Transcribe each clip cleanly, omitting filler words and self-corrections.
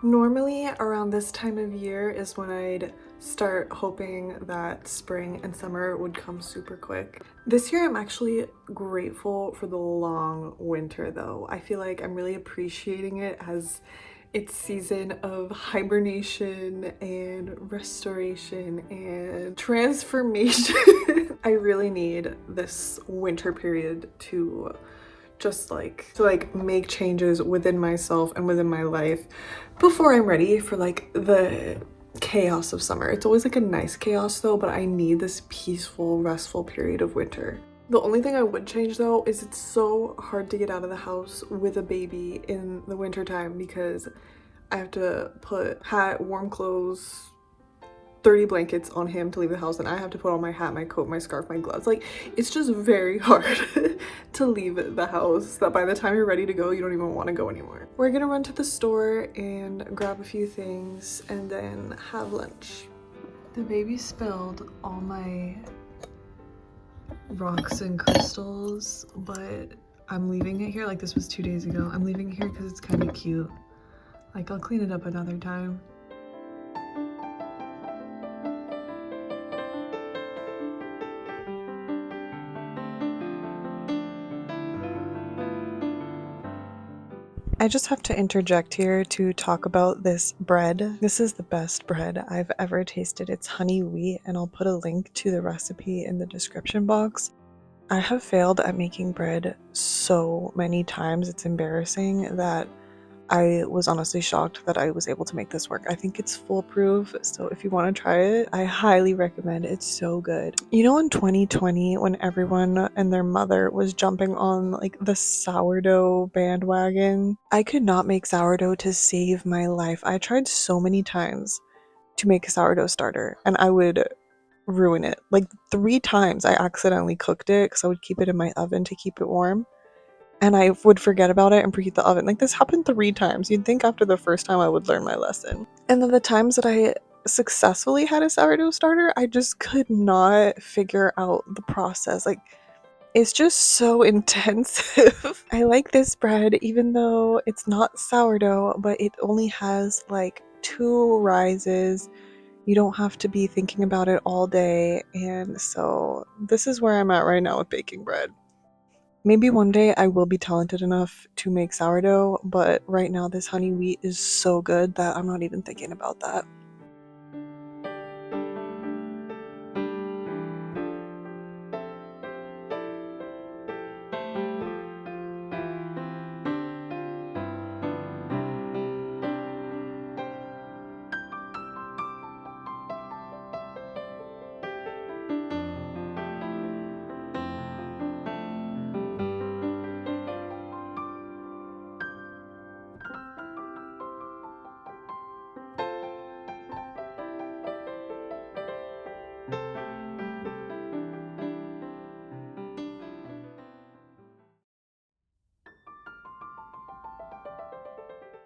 Normally around this time of year is when I'd start hoping that spring and summer would come super quick. This year I'm actually grateful for the long winter though. I feel like I'm really appreciating it as its season of hibernation and restoration and transformation. I really need this winter period to make changes within myself and within my life before I'm ready for like the chaos of summer. It's always like a nice chaos though, but I need this peaceful, restful period of winter. The only thing I would change though is it's so hard to get out of the house with a baby in the winter time because I have to put hat, warm clothes, 30 blankets on him to leave the house, and I have to put on my hat, my coat, my scarf, my gloves. Like, it's just very hard to leave the house that by the time you're ready to go, you don't even want to go anymore. We're gonna run to the store and grab a few things and then have lunch. The baby spilled all my rocks and crystals, but I'm leaving it here. Like, this was 2 days ago. I'm leaving it here because it's kind of cute. Like, I'll clean it up another time. I just have to interject here to talk about this bread. This is the best bread I've ever tasted. It's honey wheat, and I'll put a link to the recipe in the description box. I have failed at making bread so many times, it's embarrassing that I was honestly shocked that I was able to make this work. I think it's foolproof, so if you want to try it, I highly recommend it. It's so good. You know, in 2020, when everyone and their mother was jumping on like the sourdough bandwagon, I could not make sourdough to save my life. I tried so many times to make a sourdough starter, and I would ruin it. Like 3 times I accidentally cooked it because I would keep it in my oven to keep it warm, and I would forget about it and preheat the oven. Like, this happened 3 times. You'd think after the first time I would learn my lesson. And then the times that I successfully had a sourdough starter, I just could not figure out the process. Like, it's just so intensive. I like this bread, even though it's not sourdough, but it only has like 2 rises. You don't have to be thinking about it all day. And so this is where I'm at right now with baking bread. Maybe one day I will be talented enough to make sourdough, but right now this honey wheat is so good that I'm not even thinking about that.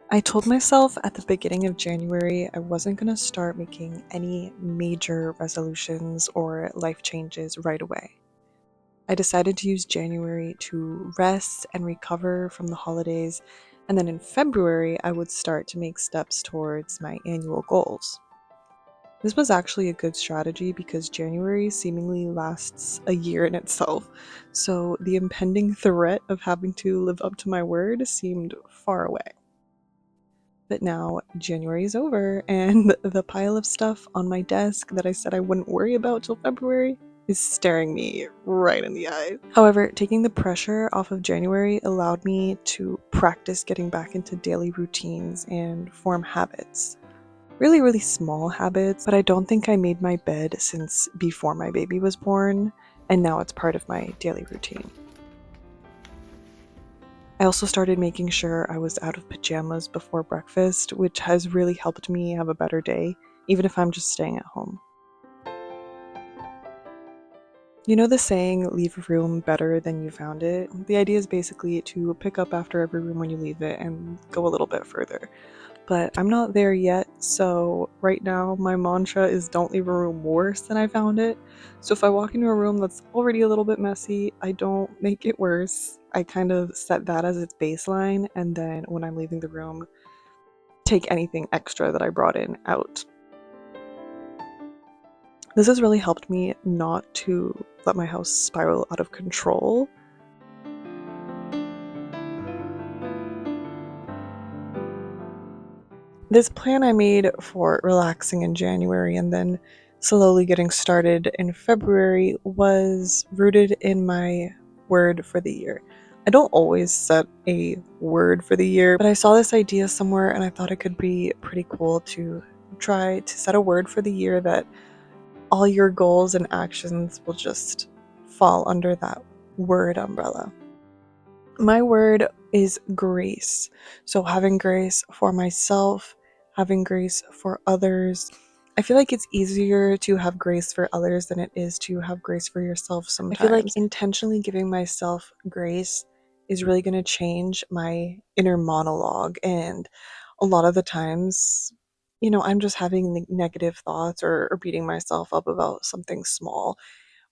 I told myself at the beginning of January I wasn't going to start making any major resolutions or life changes right away. I decided to use January to rest and recover from the holidays, and then in February I would start to make steps towards my annual goals. This was actually a good strategy because January seemingly lasts a year in itself, so the impending threat of having to live up to my word seemed far away. But now January is over, and the pile of stuff on my desk that I said I wouldn't worry about till February is staring me right in the eye. However, taking the pressure off of January allowed me to practice getting back into daily routines and form habits. Really, really small habits, but I don't think I made my bed since before my baby was born, and now it's part of my daily routine. I also started making sure I was out of pajamas before breakfast, which has really helped me have a better day, even if I'm just staying at home. You know the saying, leave a room better than you found it? The idea is basically to pick up after every room when you leave it and go a little bit further. But I'm not there yet, so right now my mantra is don't leave a room worse than I found it. So if I walk into a room that's already a little bit messy, I don't make it worse. I kind of set that as its baseline, and then when I'm leaving the room, take anything extra that I brought in out. This has really helped me not to let my house spiral out of control. This plan I made for relaxing in January and then slowly getting started in February was rooted in my word for the year. I don't always set a word for the year, but I saw this idea somewhere and I thought it could be pretty cool to try to set a word for the year that all your goals and actions will just fall under that word umbrella. My word is grace. So having grace for myself, having grace for others. I feel like it's easier to have grace for others than it is to have grace for yourself sometimes. I feel like intentionally giving myself grace is really going to change my inner monologue. And a lot of the times, I'm just having negative thoughts or beating myself up about something small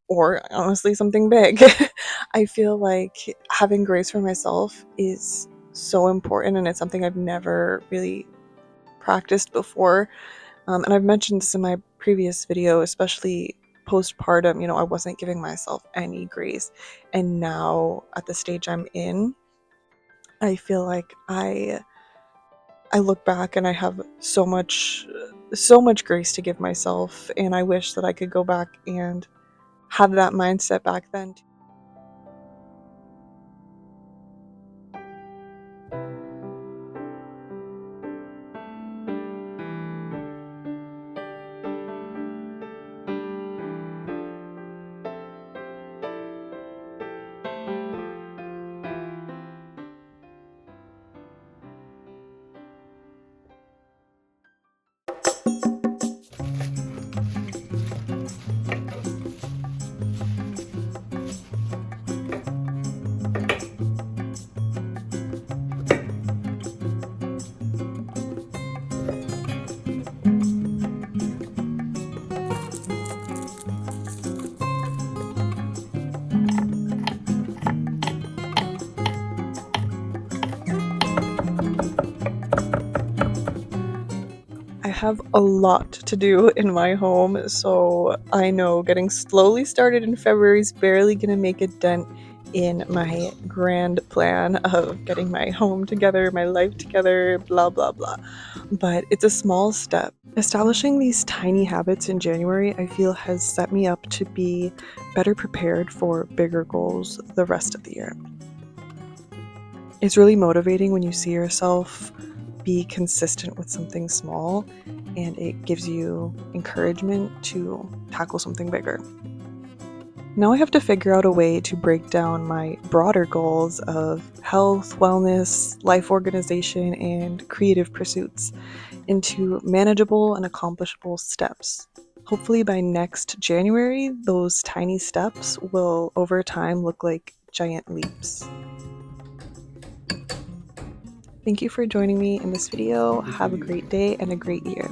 or honestly something big. I feel like having grace for myself is so important, and it's something I've never really practiced before. And I've mentioned this in my previous video, especially postpartum. I wasn't giving myself any grace, and now at the stage I'm in, I feel like I look back and I have so much grace to give myself, and I wish that I could go back and have that mindset back then. I have a lot to do in my home, so I know getting slowly started in February is barely gonna make a dent in my grand plan of getting my home together, my life together, blah blah blah. But it's a small step. Establishing these tiny habits in January, I feel, has set me up to be better prepared for bigger goals the rest of the year. It's really motivating when you see yourself be consistent with something small, and it gives you encouragement to tackle something bigger. Now I have to figure out a way to break down my broader goals of health, wellness, life organization, and creative pursuits into manageable and accomplishable steps. Hopefully by next January, those tiny steps will over time look like giant leaps. Thank you for joining me in this video. Have a great day and a great year.